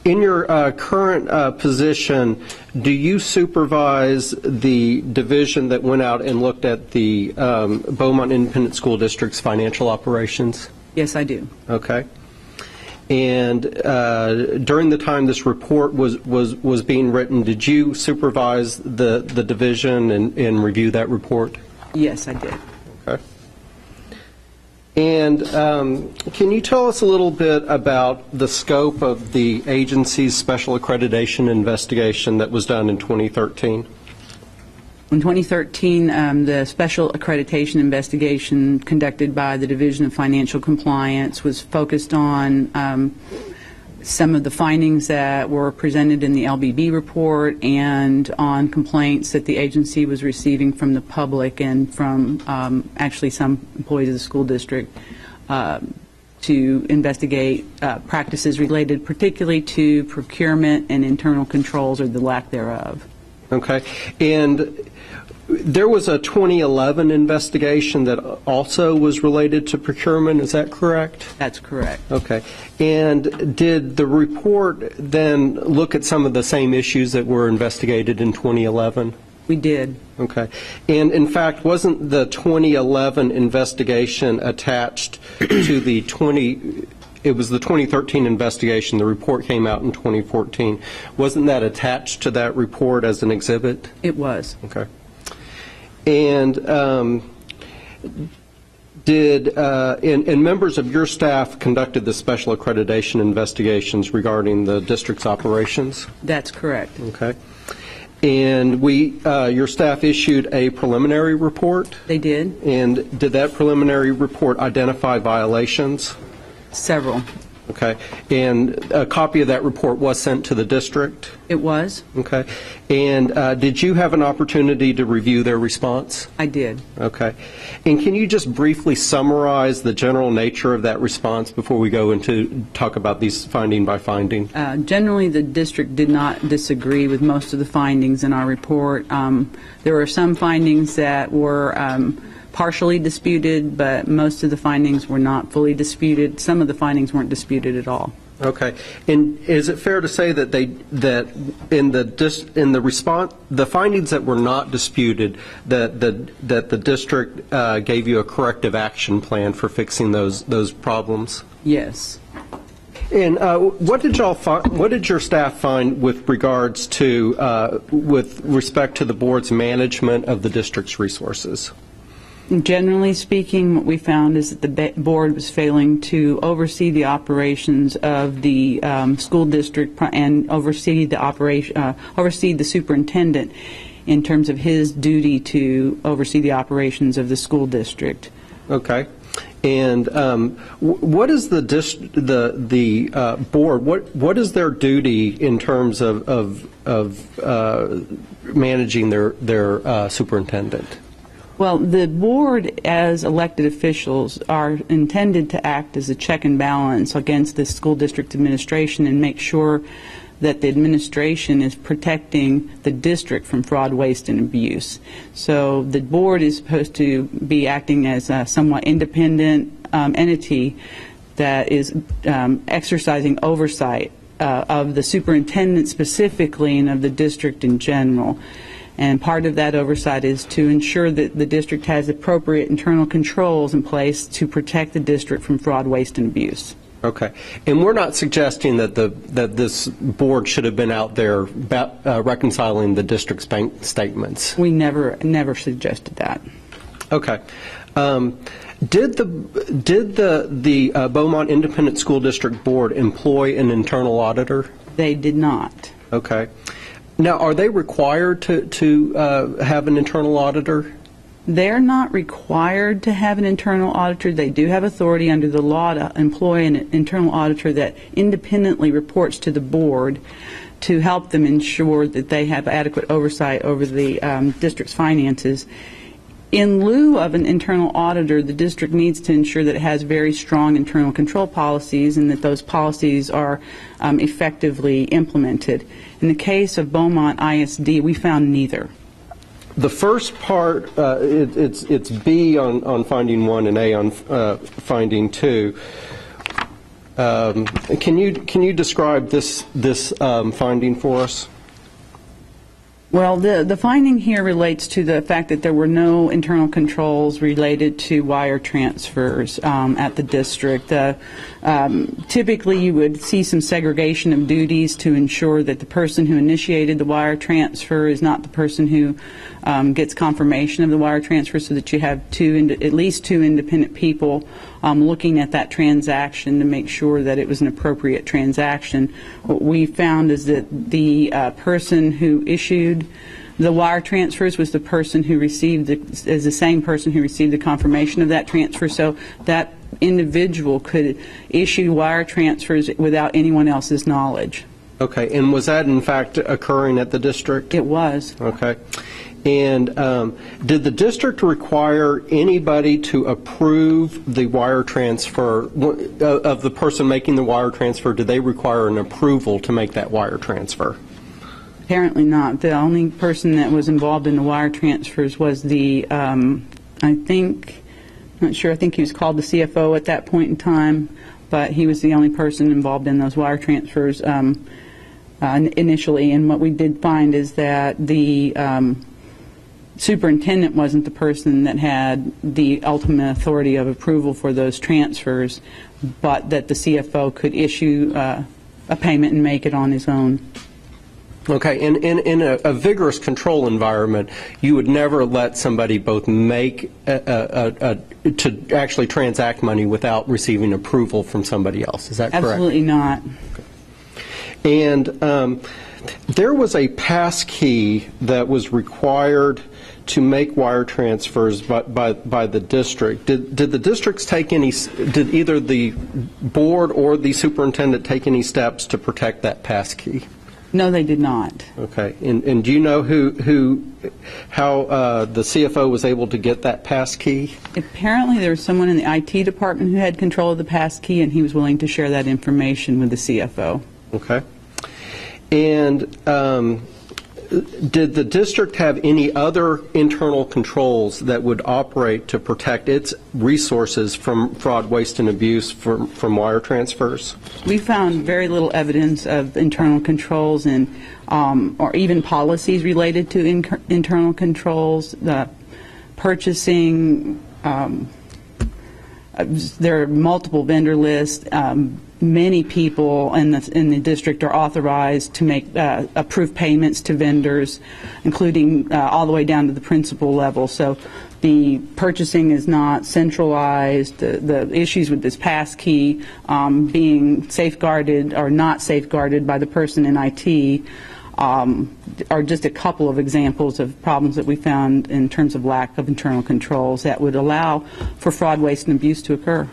In your current position, do you supervise the division that went out and looked at the Beaumont Independent School District's financial operations? Yes, I do. Okay. And during the time this report was being written, did you supervise the division and review that report? Yes, I did. Okay. And can you tell us a little bit about the scope of the agency's special accreditation investigation that was done in 2013? In 2013, the special accreditation investigation conducted by the Division of Financial Compliance was focused on some of the findings that were presented in the LBB report and on complaints that the agency was receiving from the public and from actually some employees of the school district to investigate practices related particularly to procurement and internal controls or the lack thereof. Okay. And there was a 2011 investigation that also was related to procurement, is that correct? That's correct. Okay. And did the report then look at some of the same issues that were investigated in 2011? We did. Okay. And in fact, wasn't the 2011 investigation attached to the it was the 2013 investigation, the report came out in 2014. Wasn't that attached to that report as an exhibit? It was. Okay. And and members of your staff conducted the special accreditation investigations regarding the district's operations? That's correct. Okay. And your staff issued a preliminary report? They did. And did that preliminary report identify violations? Several. Okay. And a copy of that report was sent to the district? It was. Okay. And did you have an opportunity to review their response? I did. Okay. And can you just briefly summarize the general nature of that response before we go into talk about these finding by finding? Generally, the district did not disagree with most of the findings in our report. There were some findings that were partially disputed, but most of the findings were not fully disputed. Some of the findings weren't disputed at all. Okay. And is it fair to say that in the response, the findings that were not disputed, that the district gave you a corrective action plan for fixing those problems? Yes. And what did your staff find with regards to with respect to the board's management of the district's resources? Generally speaking, what we found is that the board was failing to oversee the operations of the school district and oversee the superintendent in terms of his duty to oversee the operations of the school district. Okay. And what is the board? What is their duty in terms of managing their superintendent? Well, the board, as elected officials, are intended to act as a check and balance against the school district administration and make sure that the administration is protecting the district from fraud, waste, and abuse. So the board is supposed to be acting as a somewhat independent entity that is exercising oversight of the superintendent specifically and of the district in general. And part of that oversight is to ensure that the district has appropriate internal controls in place to protect the district from fraud, waste, and abuse. Okay. And we're not suggesting that this board should have been out there reconciling the district's bank statements. We never suggested that. Okay. Did the Beaumont Independent School District Board employ an internal auditor? They did not. Okay. Now, are they required to have an internal auditor? They're not required to have an internal auditor. They do have authority under the law to employ an internal auditor that independently reports to the board to help them ensure that they have adequate oversight over the district's finances. In lieu of an internal auditor, the district needs to ensure that it has very strong internal control policies and that those policies are effectively implemented. In the case of Beaumont ISD, we found neither. The first part, it's B on finding 1 and A on finding 2. Can you describe this finding for us? Well, the finding here relates to the fact that there were no internal controls related to wire transfers at the district. Typically, you would see some segregation of duties to ensure that the person who initiated the wire transfer is not the person who gets confirmation of the wire transfer, so that you have at least two independent people looking at that transaction to make sure that it was an appropriate transaction. What we found is that the person who issued the wire transfers was the person who received the same person who received the confirmation of that transfer, so that individual could issue wire transfers without anyone else's knowledge. Okay, and was that in fact occurring at the district? It was. Okay. And did the district require anybody to approve the wire transfer of the person making the wire transfer? Did they require an approval to make that wire transfer? Apparently not. The only person that was involved in the wire transfers was the, I think he was called the CFO at that point in time, but he was the only person involved in those wire transfers initially. And what we did find is that the superintendent wasn't the person that had the ultimate authority of approval for those transfers, but that the CFO could issue a payment and make it on his own. Okay, and in a vigorous control environment, you would never let somebody both make to actually transact money without receiving approval from somebody else. Is that correct? Absolutely not. Okay. And there was a pass key that was required to make wire transfers by the district. Did the districts take any? Did either the board or the superintendent take any steps to protect that pass key? No, they did not. Okay, and do you know how the CFO was able to get that pass key? Apparently there was someone in the IT department who had control of the pass key, and he was willing to share that information with the CFO. Okay. And did the district have any other internal controls that would operate to protect its resources from fraud, waste, and abuse from wire transfers? We found very little evidence of internal controls and or even policies related to internal controls. The purchasing, there are multiple vendor lists. Many people in the district are authorized to make approve payments to vendors, including all the way down to the principal level. So the purchasing is not centralized. The issues with this pass key being safeguarded or not safeguarded by the person in IT are just a couple of examples of problems that we found in terms of lack of internal controls that would allow for fraud, waste, and abuse to occur.